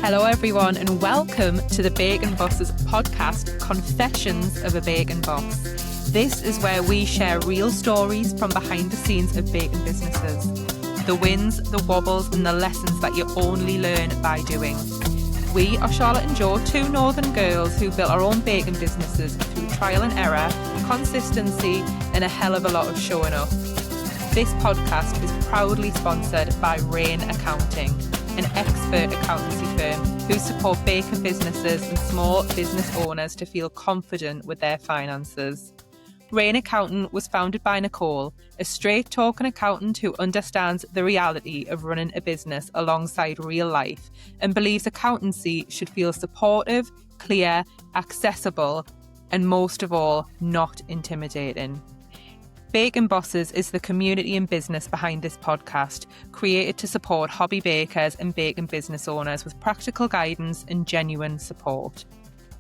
Hello everyone and welcome to the Bacon Boss's podcast, Confessions of a Bacon Boss. This is where we share real stories from behind the scenes of bacon businesses. The wins, the wobbles and the lessons that you only learn by doing. We are Charlotte and Jo, two northern girls who built our own bacon businesses through trial and error, consistency and a hell of a lot of showing up. This podcast is proudly sponsored by Rain Accounting, an expert accountancy firm who support bacon businesses and small business owners to feel confident with their finances. Rain Accountant was founded by Nicole, a straight-talking accountant who understands the reality of running a business alongside real life and believes accountancy should feel supportive, clear, accessible, and most of all, not intimidating. Bacon Bosses is the community and business behind this podcast, created to support hobby bakers and bacon business owners with practical guidance and genuine support.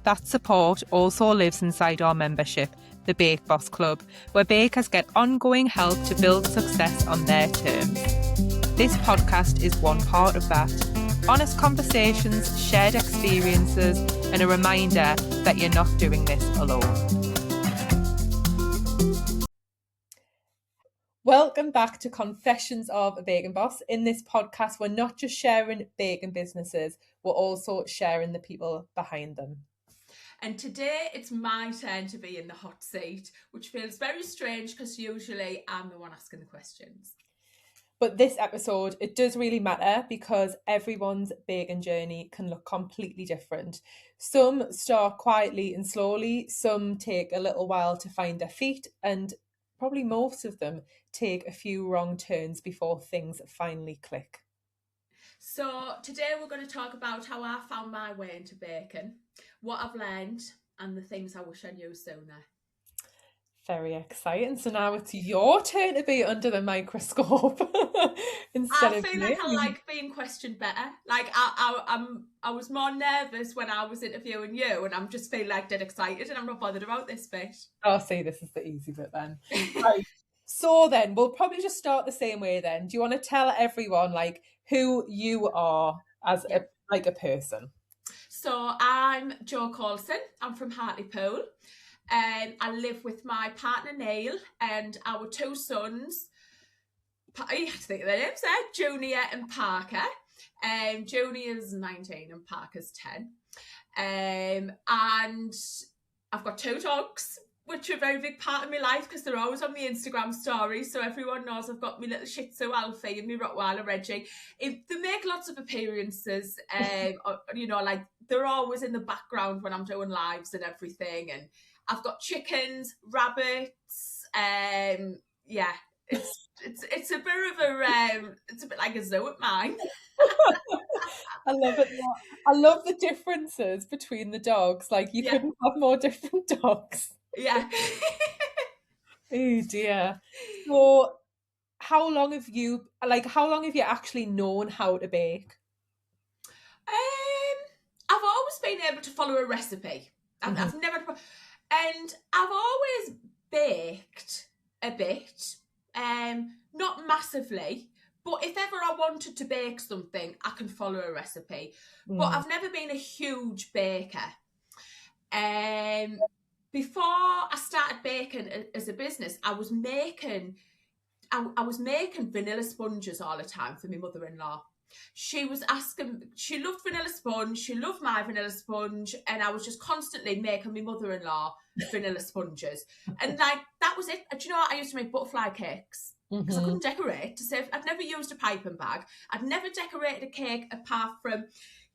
That support also lives inside our membership, the Bake Boss Club, where bakers get ongoing help to build success on their terms. This podcast is one part of that. Honest conversations, shared experiences, and a reminder that you're not doing this alone. Welcome back to Confessions of a Bacon Boss. In this podcast, we're not just sharing bacon businesses, we're also sharing the people behind them. And today it's my turn to be in the hot seat, which feels very strange because usually I'm the one asking the questions. But this episode, it does really matter because everyone's bacon journey can look completely different. Some start quietly and slowly, some take a little while to find their feet, and probably most of them take a few wrong turns before things finally click. So today we're going to talk about how I found my way into bacon, what I've learned, and the things I wish I knew sooner. Very exciting. So now it's your turn to be under the microscope instead of I feel like I like being questioned better. Like I was more nervous when I was interviewing you, and I'm just feeling like dead excited, and I'm not bothered about this bit. Oh, see, this is the easy bit then. Right. So then we'll probably just start the same way then. Do you want to tell everyone like who you are as a person? So I'm Jo Coulson. I'm from Hartlepool. I live with my partner Neil and our two sons. I have to think of their names there, Junior and Parker. Junior's 19 and Parker's 10. And I've got two dogs, which are a very big part of my life because they're always on my Instagram stories. So everyone knows I've got my little Shih Tzu Alfie and my Rottweiler Reggie. They make lots of appearances, like they're always in the background when I'm doing lives and everything. And I've got chickens, rabbits. It's a bit of it's a bit like a zoo at mine. I love it. I love the differences between the dogs. Like you couldn't have more different dogs. Yeah. Oh dear. So how long have you actually known how to bake? I've always been able to follow a recipe. I've never, and I've always baked a bit, not massively, but if ever I wanted to bake something, I can follow a recipe. But I've never been a huge baker. Before I started baking as a business, I was making vanilla sponges all the time for my mother-in-law. She loved vanilla sponge, she loved my vanilla sponge, and I was just constantly making my mother-in-law vanilla sponges. And like, that was it. Do you know what? I used to make butterfly cakes because I couldn't decorate. I'd never used a piping bag. I'd never decorated a cake apart from,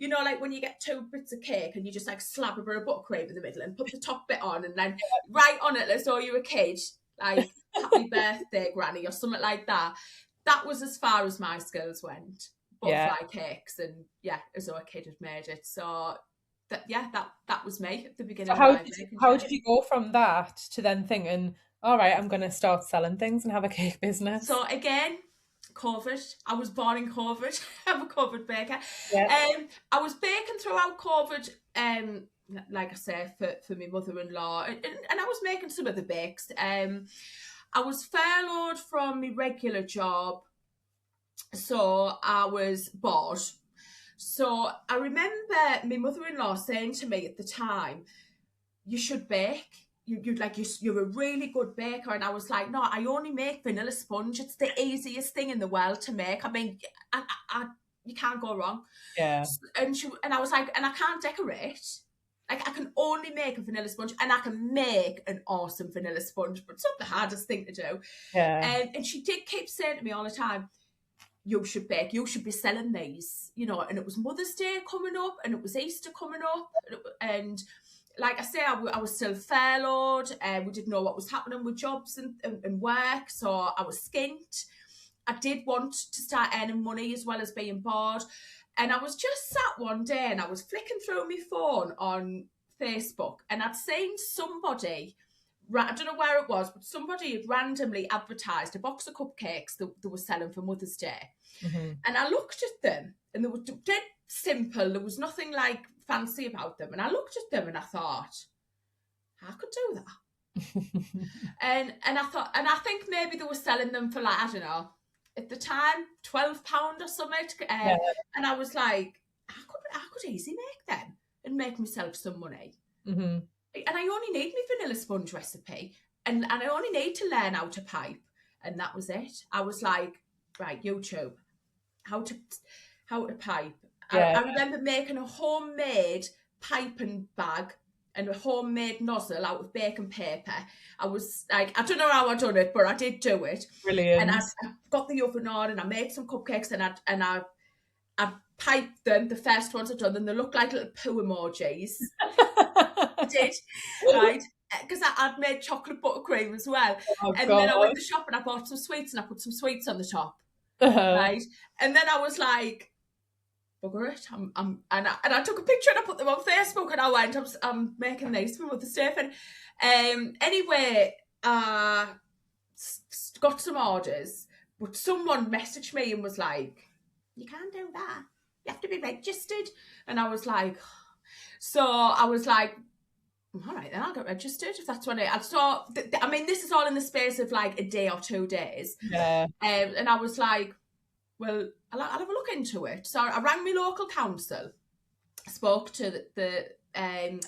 like when you get two bits of cake and you just like slap a bit of buttercream in the middle and put the top bit on and then write on it as though you were a kid, like happy birthday granny or something like that. That was as far as my skills went. Butterfly cakes, and as though a kid had made it. So that was me at the beginning. So how did you go from that to then thinking, all right, I'm going to start selling things and have a cake business? So again, COVID. I was born in COVID. I'm a COVID baker. Yeah. I was baking throughout COVID. Like I say, for my mother-in-law, and I was making some of the bakes. I was furloughed from my regular job, so I was bored. So I remember my mother-in-law saying to me at the time, you should bake. You're a really good baker. And I was like, no, I only make vanilla sponge. It's the easiest thing in the world to make. I mean, you can't go wrong. Yeah. And I was like, and I can't decorate. Like, I can only make a vanilla sponge, and I can make an awesome vanilla sponge, but it's not the hardest thing to do. Yeah. And she did keep saying to me all the time, you should bake, you should be selling these, you know. And it was Mother's Day coming up, and it was Easter coming up, and like I say, I was still furloughed, and we didn't know what was happening with jobs and work, so I was skint. I did want to start earning money as well as being bored. And I was just sat one day and I was flicking through my phone on Facebook, and I'd seen somebody, I don't know where it was, but somebody had randomly advertised a box of cupcakes that they were selling for Mother's Day. Mm-hmm. And I looked at them, and they were dead simple. There was nothing like fancy about them. And I looked at them and I thought, I could do that. and I thought, and I think maybe they were selling them for, like, I don't know, at the time, £12 or something. And I was like, I could easily make them and make myself some money. Mm-hmm. And I only need my vanilla sponge recipe, and I only need to learn how to pipe. And that was it. I was like, right, YouTube, how to pipe. I remember making a homemade piping bag and a homemade nozzle out of baking paper. I was like, I don't know how I done it, but I did do it. Brilliant. And I got the oven on, and I made some cupcakes, and I piped them, the first ones I'd done, and they looked like little poo emojis. I did, right? Because I'd made chocolate buttercream as well. And then I went to the shop and I bought some sweets, and I put some sweets on the top, right? And then I was like, bugger it, and I took a picture and I put them on Facebook, and I went, I'm making these for Mother's Day. And anyway, got some orders, but someone messaged me and was like, you can't do that, you have to be registered. And I was like, all right, then I'll get registered if that's what I saw. I mean, this is all in the space of like a day or 2 days. Yeah. And I was like, well, I'll have a look into it. So I rang my local council, spoke to the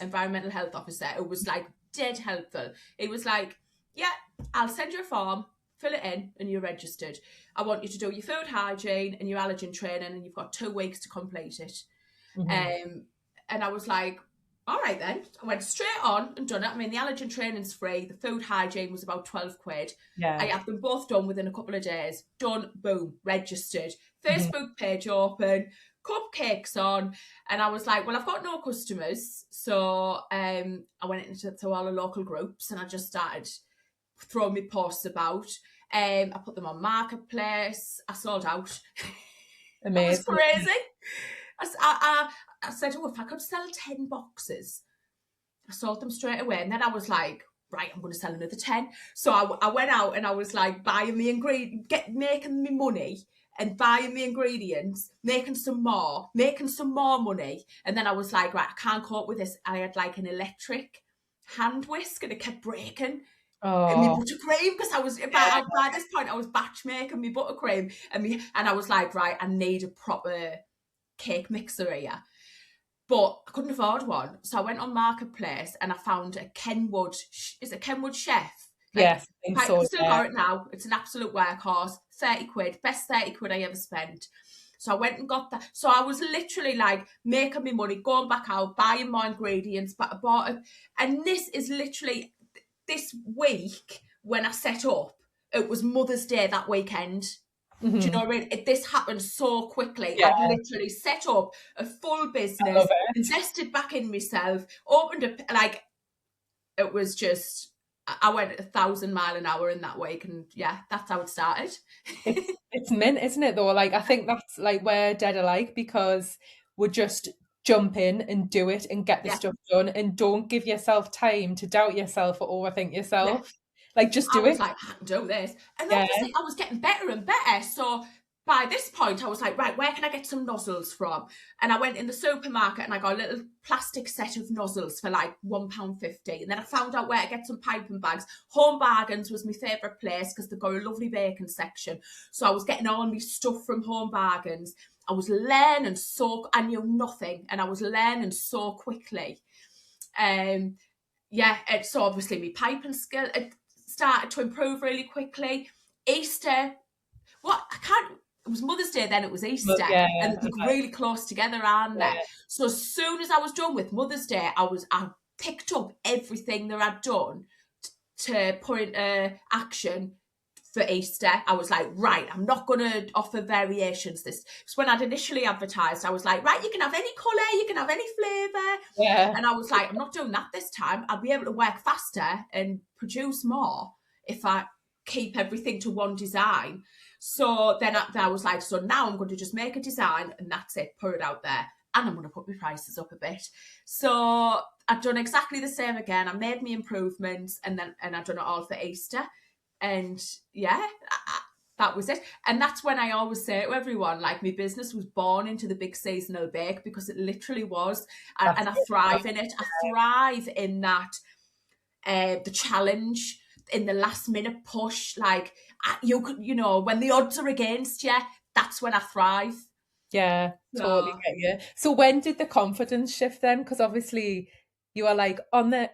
environmental health officer, who was like dead helpful. He was like, yeah, I'll send you a form, fill it in, and you're registered. I want you to do your food hygiene and your allergen training, and you've got 2 weeks to complete it. Mm-hmm. And I was like, all right then. I went straight on and done it. I mean, the allergen training's free. The food hygiene was about £12. Yeah. I had them both done within a couple of days. Done, boom, registered. Facebook page open, cupcakes on. And I was like, well, I've got no customers. So I went into all the local groups, and I just started throwing my posts about. I put them on Marketplace. I sold out. Amazing. It was crazy. I said, if I could sell 10 boxes, I sold them straight away. And then I was like, right, I'm going to sell another 10. So I went out and I was like buying the ingredients, making me money and buying the ingredients, making some more money. And then I was like, right, I can't cope with this. I had like an electric hand whisk, and it kept breaking. And my buttercream, because I was by this point I was batch making my buttercream, and I was like, right, I need a proper cake mixer here. But I couldn't afford one. So I went on Marketplace and I found a Kenwood, is it Kenwood Chef? Yes, I still got it now. It's an absolute workhorse. 30 quid, best 30 quid I ever spent. So I went and got that. So I was literally like making my money, going back out, buying more ingredients, but I bought it. And this is literally this week when I set up, it was Mother's Day that weekend. Mm-hmm. Do you know what I mean? This happened so quickly. Yeah. I literally set up a full business, invested back in myself, opened up, like, it was just, I went 1,000 miles an hour in that week, and yeah, that's how it started. It's mint, isn't it, though? Like, I think that's like where Dead alike, because we just jump in and do it and get the stuff done, and don't give yourself time to doubt yourself or overthink yourself. Yeah. Like, just do it. I was like, I can do this. And obviously I was getting better and better. So by this point, I was like, right, where can I get some nozzles from? And I went in the supermarket and I got a little plastic set of nozzles for like £1.50. And then I found out where to get some piping bags. Home Bargains was my favourite place because they've got a lovely baking section. So I was getting all my stuff from Home Bargains. learning so, I knew nothing, and I was learning so quickly. And so obviously my piping skill, it started to improve really quickly. Easter, it was Mother's Day, then it was Easter, and they're really close together, aren't they? So as soon as I was done with Mother's Day, I picked up everything that I'd done to put into action for Easter. I was like, right, I'm not going to offer variations this. Because when I'd initially advertised, I was like, right, you can have any colour, you can have any flavour. And I was like, I'm not doing that this time. I'll be able to work faster and produce more if I keep everything to one design. So then I was like, so now I'm going to just make a design and that's it, put it out there. And I'm going to put my prices up a bit. So I've done exactly the same again. I made my improvements and I've done it all for Easter. And that was it. And that's when I always say to everyone, like, my business was born into the big seasonal bake, because it literally was. And I thrive in it. I thrive in that, the challenge, in the last minute push. Like, you know, when the odds are against you, that's when I thrive. Yeah, totally get you. So when did the confidence shift then? Because obviously you are like on the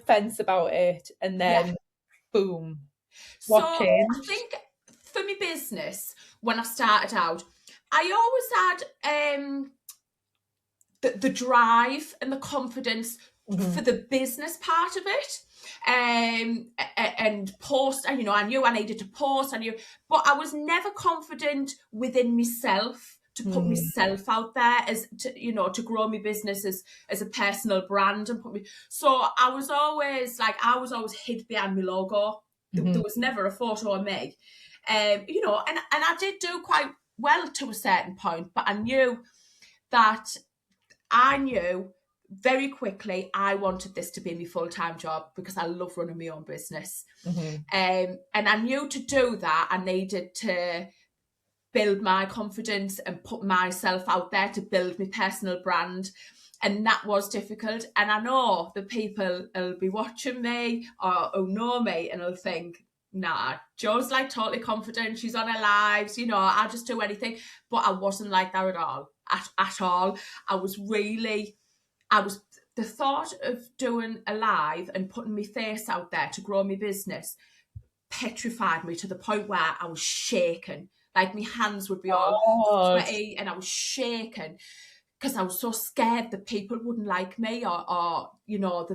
fence about it, and then boom. What changed? I think for my business, when I started out, I always had the drive and the confidence for the business part of it. And post, and you know, I knew I needed to post, but I was never confident within myself to put myself out there, as to, you know, to grow my business as a personal brand, and so I was always hid behind my logo. There was never a photo of me, you know, and I did do quite well to a certain point, but I knew very quickly I wanted this to be my full-time job, because I love running my own business. And I knew to do that, I needed to build my confidence and put myself out there to build my personal brand. And that was difficult. And I know the people will be watching me or who know me and will think, nah, Jo's like totally confident. She's on her lives, you know, I'll just do anything. But I wasn't like that at all. At all. The thought of doing a live and putting my face out there to grow my business petrified me, to the point where I was shaking. Like, my hands would be all sweaty and I was shaking, because I was so scared that people wouldn't like me, or you know,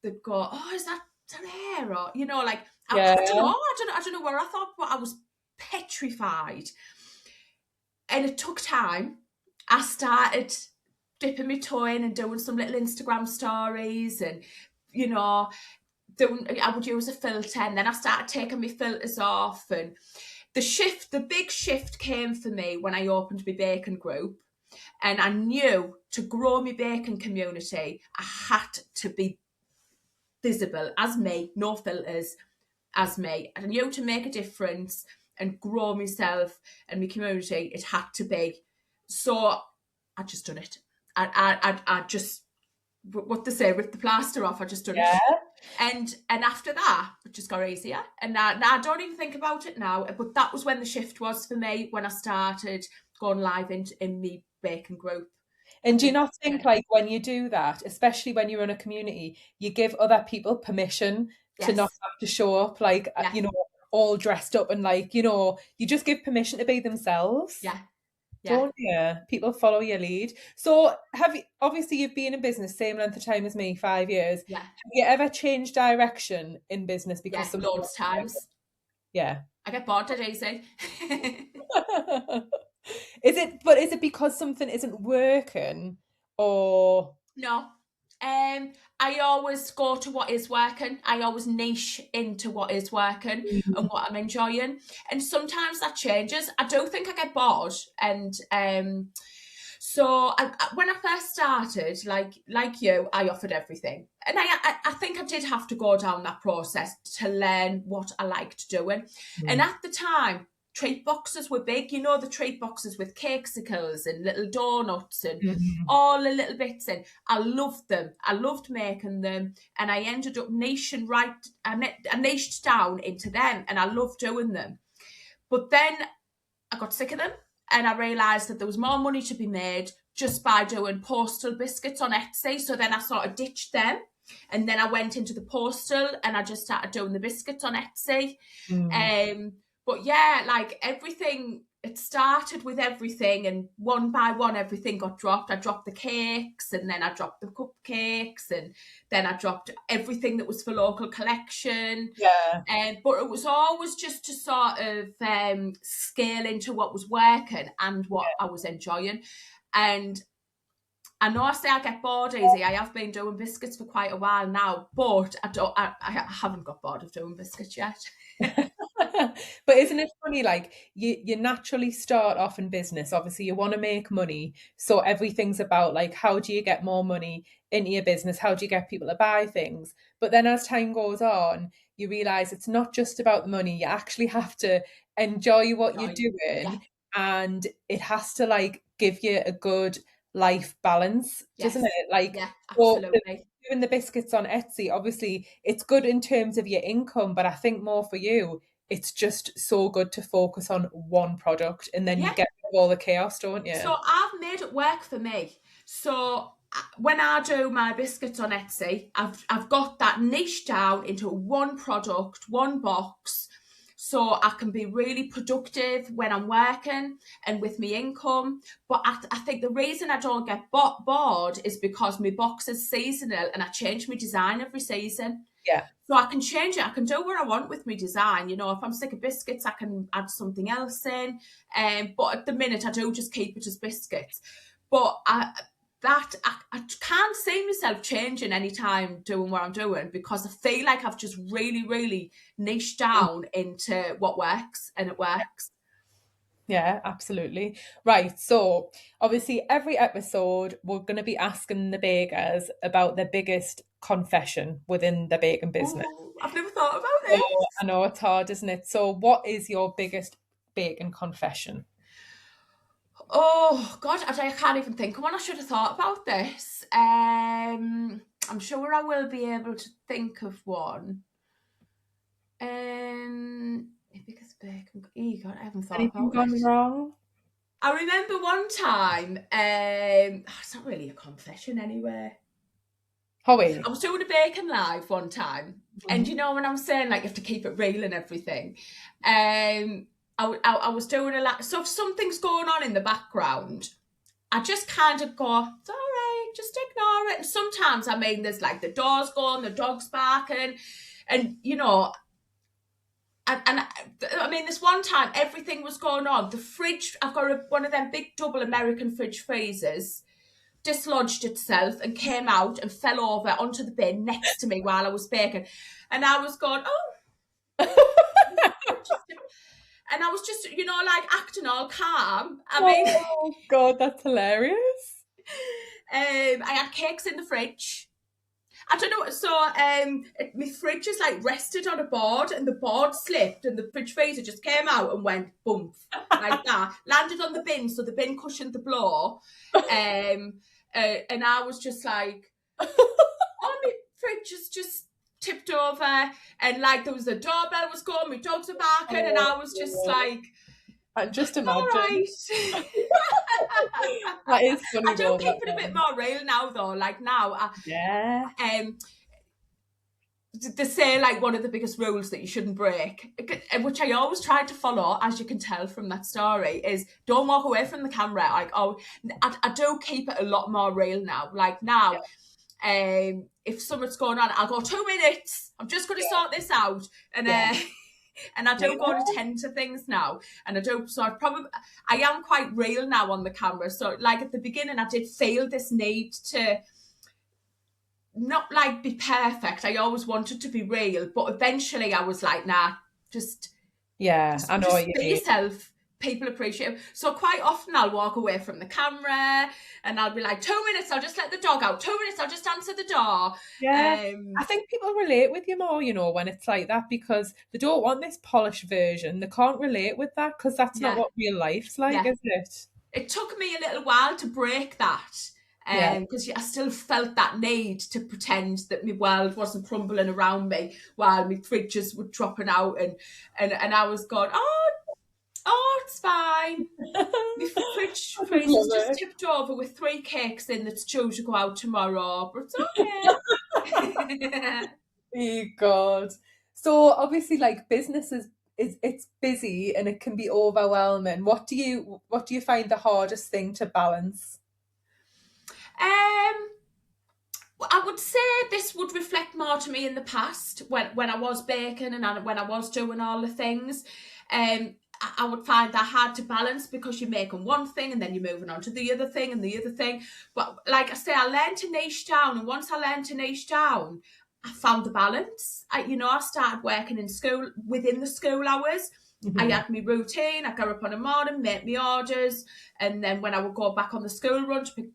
they'd go, oh, is that hair? Or, you know, like, I don't know where I thought, but I was petrified. And it took time. I started dipping my toe in and doing some little Instagram stories, and, you know, I would use a filter, and then I started taking my filters off. And the big shift came for me when I opened my baking group. And I knew to grow my baking community, I had to be visible as me, no filters, as me. I knew to make a difference and grow myself and my community, it had to be. So I just done it. I just, what they say, rip the plaster off. I just done it. And after that, it just got easier. And now I don't even think about it now. But that was when the shift was for me, when I started going live in me baking group. And do you not think, like, when you do that, especially when you're in a community, you give other people permission to not have to show up, like, you know, all dressed up, and, like, you know, you just give permission to be themselves. Don't you? People follow your lead. So obviously you've been in business same length of time as me, 5 years. Yeah. Have you ever changed direction in business because loads of times. Yeah. I get bored at easy. Is it because something isn't working, or? No. I always go to what is working. I always niche into what is working and what I'm enjoying. And sometimes that changes. I do think I get bored. And so when I first started, like you, I offered everything. And I think I did have to go down that process to learn what I liked doing. And at the time, treat boxes were big, you know, the treat boxes with cakesicles and little donuts and all the little bits in. I loved them. I loved making them, and I ended up niching I niched down into them, and I loved doing them. But then I got sick of them, and I realised that there was more money to be made just by doing postal biscuits on Etsy. So then I sort of ditched them, and then I went into the postal, and I just started doing the biscuits on Etsy. But yeah, like everything, it started with everything, and one by one everything got dropped. I dropped the cakes, and then I dropped the cupcakes, and then I dropped everything that was for local collection. Yeah. But it was always just to sort of scale into what was working and what I was enjoying. And I know I say I get bored easy. I have been doing biscuits for quite a while now, but I haven't got bored of doing biscuits yet. But isn't it funny, like you naturally start off in business, obviously you want to make money, so everything's about like how do you get more money into your business, how do you get people to buy things, but then as time goes on you realize it's not just about the money, you actually have to enjoy what you're Yeah, doing, and it has to like give you a good life balance, doesn't yes, it? Like, yeah, so absolutely. doing the biscuits on Etsy, obviously it's good in terms of your income, but I think more for you it's just so good to focus on one product, and then you Yeah. get rid of all the chaos, don't you? So I've made it work for me. So when I do my biscuits on Etsy, I've got that niche down into one product, one box, so I can be really productive when I'm working and with my income. But I think the reason I don't get bored is because my box is seasonal, and I change my design every season. Yeah. So I can change it. I can do what I want with my design. You know, if I'm sick of biscuits, I can add something else in. But at the minute, I do just keep it as biscuits. But I can't see myself changing anytime doing what I'm doing, because I feel like I've just really, really niched down into what works, and it works. Yeah, absolutely. Right. So obviously every episode we're going to be asking the bakers about their biggest confession within the baking business. Oh, I've never thought about So this. I know it's hard, isn't it? So what is your biggest baking confession? Oh God, I can't even think of one. I should have thought about this. I'm sure I will be able to think of one. Because bacon. Oh God, I haven't thought Anything about it. gone wrong? I remember one time. It's not really a confession anyway. Howie. I was doing a bacon live one time, and you know when I'm saying like you have to keep it real and everything. I was doing a lot. So if something's going on in the background, I just kind of go, it's all right, just ignore it. And sometimes, I mean, there's like the doors going, the dog's barking, and you know, and I mean, this one time everything was going on. The fridge, I've got one of them big double American fridge freezers, dislodged itself and came out and fell over onto the bin next to me while I was baking, and I was going, oh. And I was just, you know, like acting all calm. I mean, Oh God, that's hilarious. I had cakes in the fridge. I don't know. So my fridge is like rested on a board, and the board slipped, and the fridge freezer just came out and went boom like that. Landed on the bin, so the bin cushioned the blow. And I was just like, oh, my fridge is just tipped over, and like there was a doorbell was going, my dogs were barking, and I was just like, just all imagine. right. That is funny. I do keep it a bit more real now, though. Like now, Yeah. They say like one of the biggest rules that you shouldn't break, which I always try to follow, as you can tell from that story, is don't walk away from the camera. Like, oh, I do keep it a lot more real now. Like now, if something's going on, I'll go 2 minutes. I'm just going to sort this out, and and I do go to tend to things now, and I do. So I am quite real now on the camera. So like at the beginning, I did feel this need to not like be perfect. I always wanted to be real, but eventually I was like, nah, just I know just you be mean. yourself. People appreciate it. So quite often I'll walk away from the camera, and I'll be like, 2 minutes, I'll just let the dog out. 2 minutes, I'll just answer the door. Yeah. I think people relate with you more, you know, when it's like that, because they don't want this polished version. They can't relate with that because that's not what real life's like, is it? It took me a little while to break that. Because I still felt that need to pretend that my world wasn't crumbling around me while my fridges were dropping out, and I was going, oh, Oh, it's fine. My fridge I just freezer's love just it. tipped over with 3 cakes in that's due to go out tomorrow, but it's okay. Oh God. So obviously like business is it's busy and it can be overwhelming. What do you find the hardest thing to balance? Um, well, I would say this would reflect more to me in the past when I was baking and when I was doing all the things. I would find that hard to balance because you're making one thing and then you're moving on to the other thing and the other thing. But like I say, I learned to niche down, and once I learned to niche down, I found the balance. I started working in school within the school hours. I Mhm. had my routine. I got up on a morning, make my orders, and then when I would go back on the school run to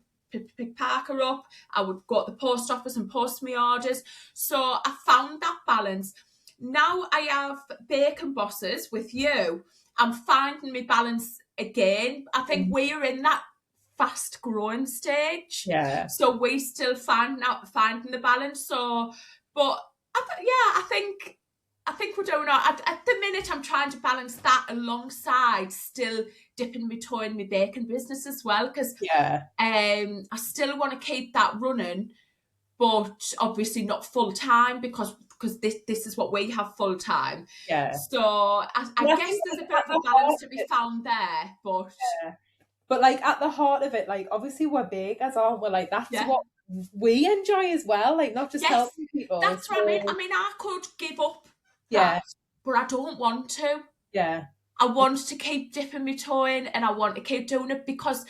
pick Parker up, I would go to the post office and post my orders. So I found that balance. Now I have bacon bosses with you. I'm finding my balance again. I think Mm. we're in that fast growing stage, Yeah. so we still finding the balance. So, but I think we're doing all at the minute. I'm trying to balance that alongside still dipping my toe in my bacon business as well, because Yeah. I still want to keep that running, but obviously not full time because this is what we have full time. Yeah. So I But I guess think there's a bit at of a the balance heart to of be it, found there. But yeah. But like at the heart of it, like obviously we're bakers, aren't we? Like that's yeah, what we enjoy as well, like not just yes, helping people. that's what I mean. So I could give up that, yeah, but I don't want to. yeah, I want to keep dipping my toe in, and I want to keep doing it because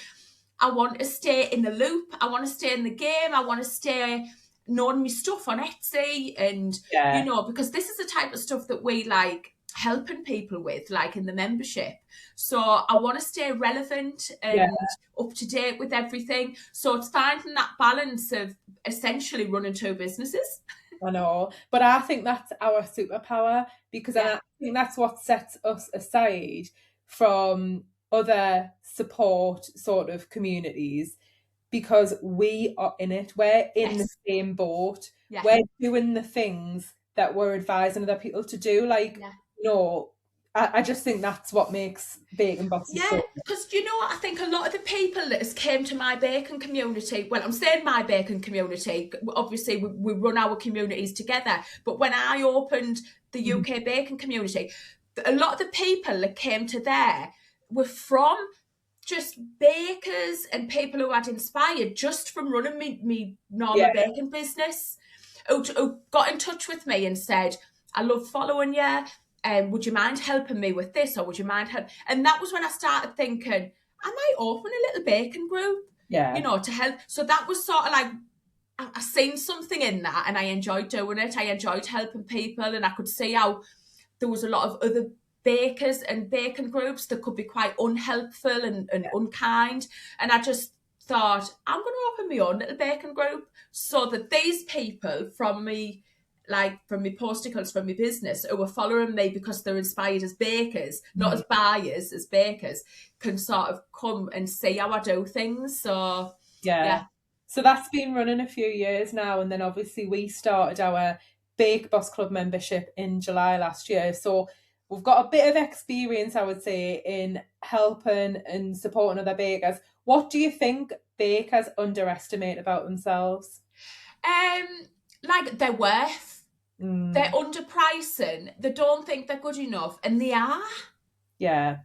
I want to stay in the loop. I want to stay in the game. I want to stay knowing my stuff on Etsy, and yeah, because this is the type of stuff that we like helping people with, like in the membership. So I want to stay relevant yeah. and up to date with everything. So it's finding that balance of essentially running 2 businesses. I know, but I think that's our superpower because Yeah. I think that's what sets us aside from other support sort of communities because we are in it. We're in the Yes. same boat. Yeah. We're doing the things that we're advising other people to do. Like, Yeah. you know, I just think that's what makes Bacon Bosses Yeah, so. because you know what? I think a lot of the people that has came to my bacon community, well, I'm saying my bacon community, obviously we run our communities together, but when I opened the Mhm. UK bacon community, a lot of the people that came to there were from just bakers and people who had inspired just from running me Yeah, normal bacon business, who got in touch with me and said, I love following you. Would you mind helping me with this, or would you mind help? And that was when I started thinking, I might open a little bacon group, yeah, to help. So that was sort of like I seen something in that, and I enjoyed doing it. I enjoyed helping people, and I could see how there was a lot of other bakers and bacon groups that could be quite unhelpful and unkind. And I just thought, I'm going to open my own little bacon group so that these people from me, like from me Posticles, from my business, who are following me because they're inspired as bakers, not mhm, as buyers, as bakers, can sort of come and see how I do things. So, yeah. yeah, So that's been running a few years now, and then obviously we started our Bake Boss Club membership in July last year. So we've got a bit of experience, I would say, in helping and supporting other bakers. What do you think bakers underestimate about themselves? like their worth. They're Mm, underpricing. They don't think they're good enough, and they are. yeah,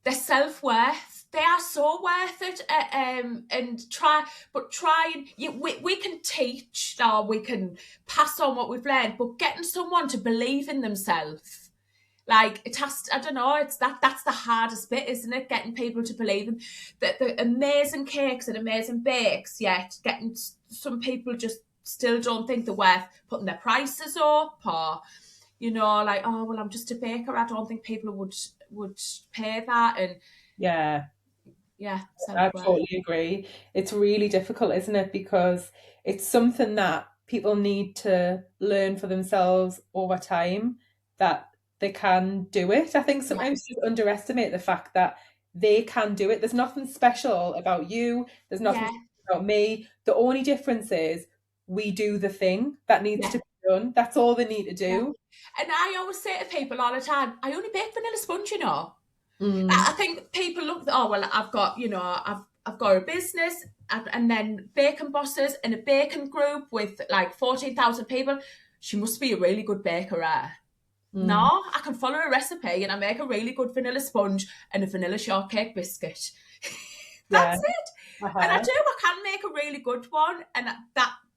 Their self worth. They are so worth it. And try and we can teach or we can pass on what we've learned, but getting someone to believe in themselves, like it has. I don't know. It's that's the hardest bit, isn't it? Getting people to believe in that the amazing cakes and amazing bakes. Yet getting some people just still don't think they're worth putting their prices up, or like, oh well, I'm just a baker. I don't think people would pay that. And yeah. yeah, I self-worth. totally agree. It's really difficult, isn't it? Because it's something that people need to learn for themselves over time that they can do it. I think Yeah, sometimes people underestimate the fact that they can do it. There's nothing special about you, there's nothing yeah, special about me. The only difference is we do the thing that needs yeah, to be done. That's all they need to yeah. do. And I always say to people all the time, I only bake vanilla sponge. I think people look, oh, well, I've got, I've got a business and then bacon bosses in a bacon group with like 14,000 people. She must be a really good baker. No, I can follow a recipe and I make a really good vanilla sponge and a vanilla shortcake biscuit. That's it. And I can make a really good one, and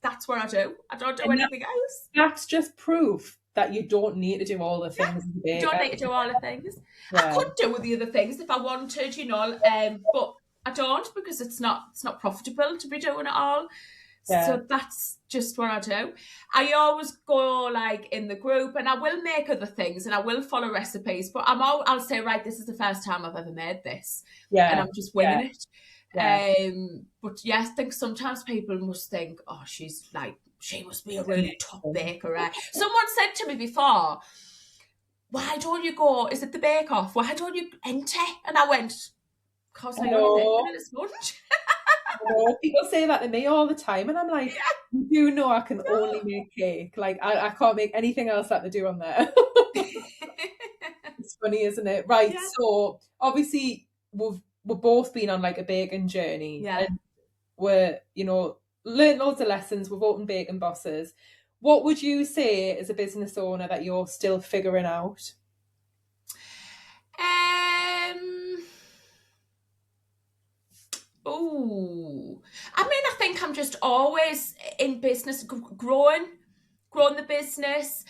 that's what I do. I don't do anything else. That's just proof that you don't need to do all the things. You don't need to do all the things. I could do the other things if I wanted, but I don't, because it's not profitable to be doing it all. Yeah. So that's just what I do. I always go like in the group, and I will make other things and I will follow recipes, but I'll say, right, this is the first time I've ever made this. Yeah. And I'm just winging it. Yeah. But yeah, I think sometimes people must think, oh, she must be a really top baker. Someone said to me before, why don't you go, is it the Bake Off? Why don't you enter? And I went, because I only make a sponge. People say that to me all the time, and I'm like, you know, I can only make cake. Like, I can't make anything else that they do on there. It's funny, isn't it? Right. Yeah. So obviously we've both been on like a baking journey. Yeah. And we're, learned loads of lessons. We've opened Bacon Bosses. What would you say as a business owner that you're still figuring out? I think I'm just always in business, growing the business.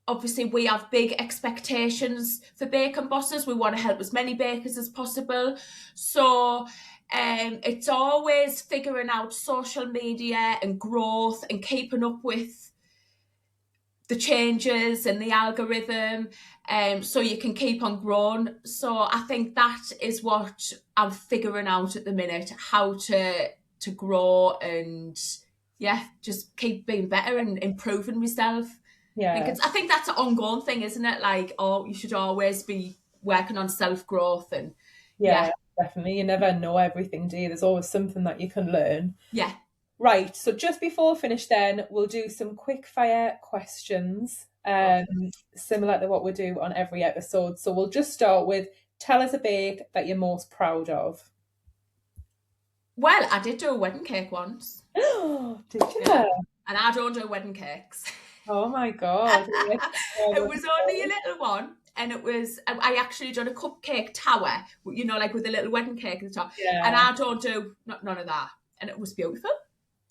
Obviously, we have big expectations for Bacon Bosses. We want to help as many bakers as possible. So it's always figuring out social media and growth and keeping up with the changes and the algorithm, so you can keep on growing. So I think that is what I'm figuring out at the minute, how to grow and just keep being better and improving myself. Yeah, I think that's an ongoing thing, isn't it? Like, you should always be working on self-growth. And definitely, you never know everything, do you? There's always something that you can learn. Yeah. Right, so just before we finish then, we'll do some quick fire questions, similar to what we do on every episode. So we'll just start with, tell us a bake that you're most proud of. Well, I did do a wedding cake once. Did you? Yeah. And I don't do wedding cakes. Oh my God. It was only a little one. And it was, I actually done a cupcake tower, like with a little wedding cake at the top. Yeah. And I don't do none of that. And it was beautiful.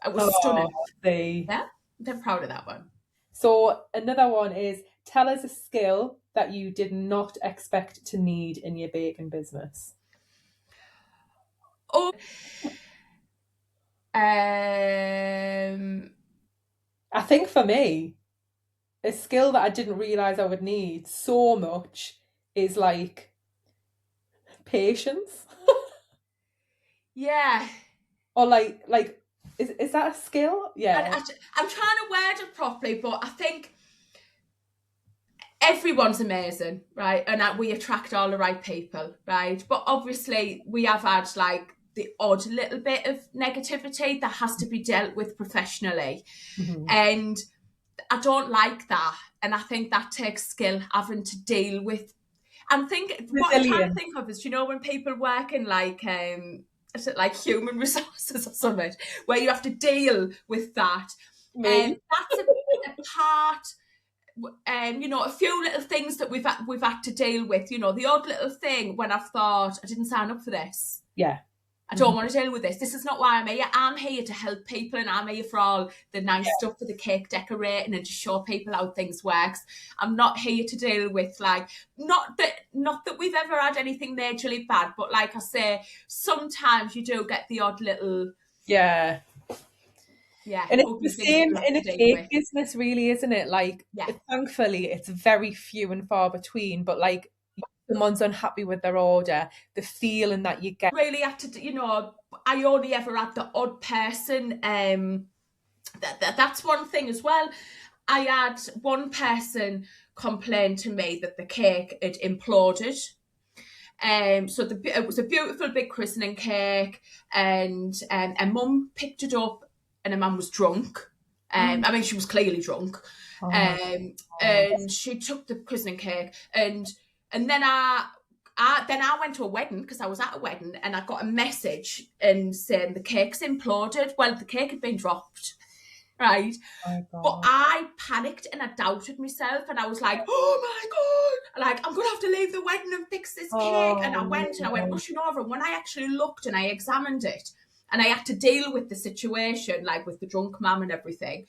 It was stunning. Yeah, I'm proud of that one. So another one is, tell us a skill that you did not expect to need in your baking business. I think for me, a skill that I didn't realise I would need so much is like patience. Yeah. Or like is that a skill? Yeah. I'm trying to word it properly, but I think everyone's amazing, right? And we attract all the right people, right? But obviously we have had like the odd little bit of negativity that has to be dealt with professionally. Mm-hmm. And I don't like that. And I think that takes skill, having to deal with. What I'm trying to think of is, when people work in like, is it like human resources or something, where you have to deal with that. And that's a part, a few little things that we've had to deal with, the odd little thing when I've thought, I didn't sign up for this. Yeah. I don't want to deal with this. This is not why I'm here. I'm here to help people, and I'm here for all the nice stuff for the cake decorating and to show people how things works. I'm not here to deal with not that we've ever had anything majorly bad, but like I say, sometimes you do get the odd little yeah. And it's the same in a cake business, really, isn't it? Like, thankfully, it's very few and far between, but like, someone's unhappy with their order, the feeling that you get. Really had to, I only ever had the odd person. That's one thing as well. I had one person complain to me that the cake had imploded. So it was a beautiful big christening cake, and a mum picked it up, and a mum was drunk. I mean, she was clearly drunk. And she took the christening cake, and And then I went to a wedding, because I was at a wedding, and I got a message and saying the cake's imploded. Well, the cake had been dropped, right? Oh, God. But I panicked and I doubted myself, and I was like, oh my God, like, I'm going to have to leave the wedding and fix this cake. And I went rushing over. And when I actually looked and I examined it, and I had to deal with the situation, like with the drunk mum and everything,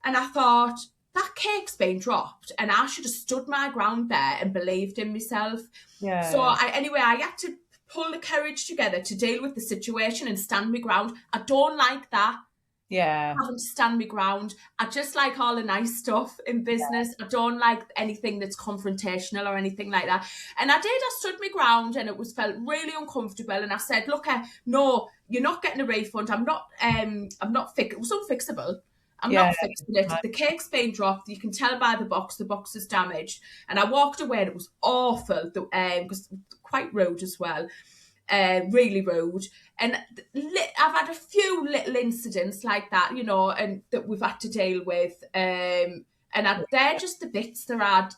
and I thought, that cake's been dropped, and I should have stood my ground there and believed in myself. Yeah. So I had to pull the courage together to deal with the situation and stand my ground. I don't like that. Yeah. Having to stand my ground. I just like all the nice stuff in business. I don't like anything that's confrontational or anything like that. And I stood my ground, and it felt really uncomfortable. And I said, look, no, you're not getting a refund. It was unfixable. I'm not fixing it. The cake's been dropped. You can tell by the box is damaged. And I walked away, and it was awful, because quite rude as well. Really rude. And I've had a few little incidents like that, and that we've had to deal with. They're just the bits that I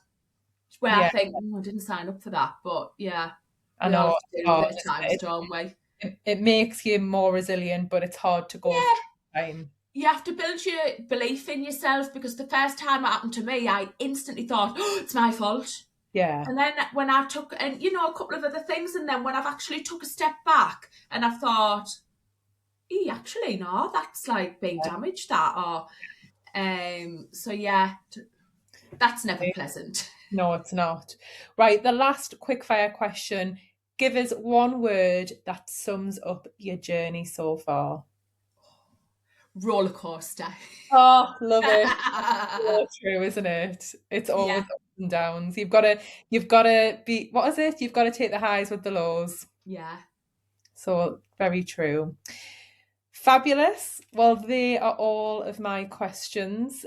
where I think, I didn't sign up for that. But yeah, I know. At times, don't we? It makes you more resilient, but it's hard to go through time. You have to build your belief in yourself, because the first time it happened to me, I instantly thought, it's my fault. Yeah. And then when I took, a couple of other things, and then when I've actually took a step back and I thought, actually, no, that's like being damaged, that, or, so yeah, that's never pleasant. No, it's not. Right, the last quickfire question. Give us one word that sums up your journey so far. Roller coaster. Oh, love it. So true, isn't it? It's always ups and downs. You've got to be, what is it? You've got to take the highs with the lows. Yeah. So very true. Fabulous. Well, they are all of my questions.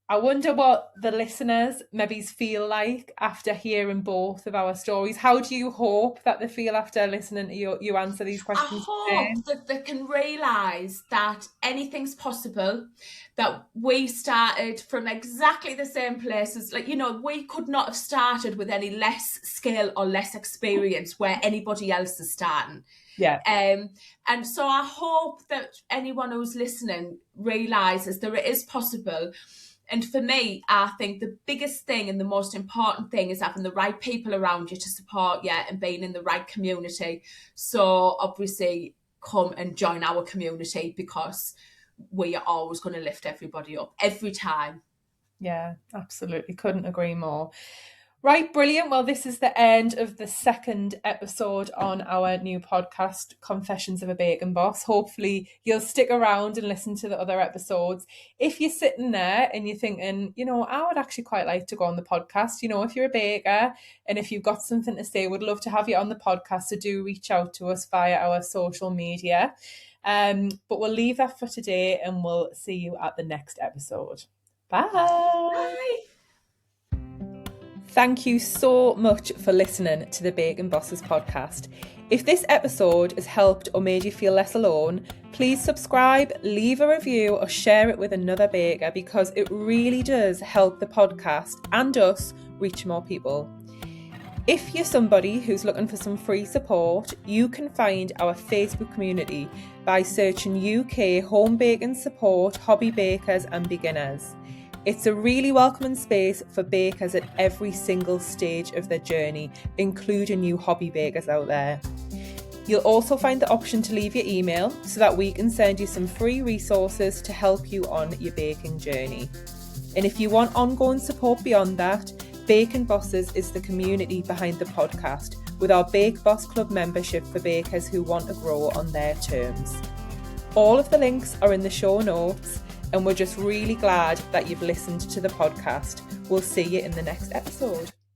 I wonder what the listeners maybe feel like after hearing both of our stories. How do you hope that they feel after listening to you answer these questions? I hope that they can realise that anything's possible, that we started from exactly the same places. Like, we could not have started with any less skill or less experience where anybody else is starting. Yeah. And so I hope that anyone who's listening realises that it is possible. And for me, I think the biggest thing and the most important thing is having the right people around you to support you and being in the right community. So obviously, come and join our community, because we are always going to lift everybody up every time. Yeah, absolutely. Couldn't agree more. Right, brilliant. Well, this is the end of the second episode on our new podcast, Confessions of a Bacon Boss. Hopefully you'll stick around and listen to the other episodes. If you're sitting there and you're thinking, I would actually quite like to go on the podcast, if you're a baker and if you've got something to say, we'd love to have you on the podcast. So do reach out to us via our social media. But we'll leave that for today, and we'll see you at the next episode. Bye. Bye. Thank you so much for listening to the Bacon Bosses podcast. If this episode has helped or made you feel less alone, please subscribe, leave a review, or share it with another baker, because it really does help the podcast and us reach more people. If you're somebody who's looking for some free support, you can find our Facebook community by searching UK Home Baking Support, Hobby Bakers and Beginners. It's a really welcoming space for bakers at every single stage of their journey, including new hobby bakers out there. You'll also find the option to leave your email so that we can send you some free resources to help you on your baking journey. And if you want ongoing support beyond that, Bacon Bosses is the community behind the podcast, with our Bake Boss Club membership for bakers who want to grow on their terms. All of the links are in the show notes, and we're just really glad that you've listened to the podcast. We'll see you in the next episode.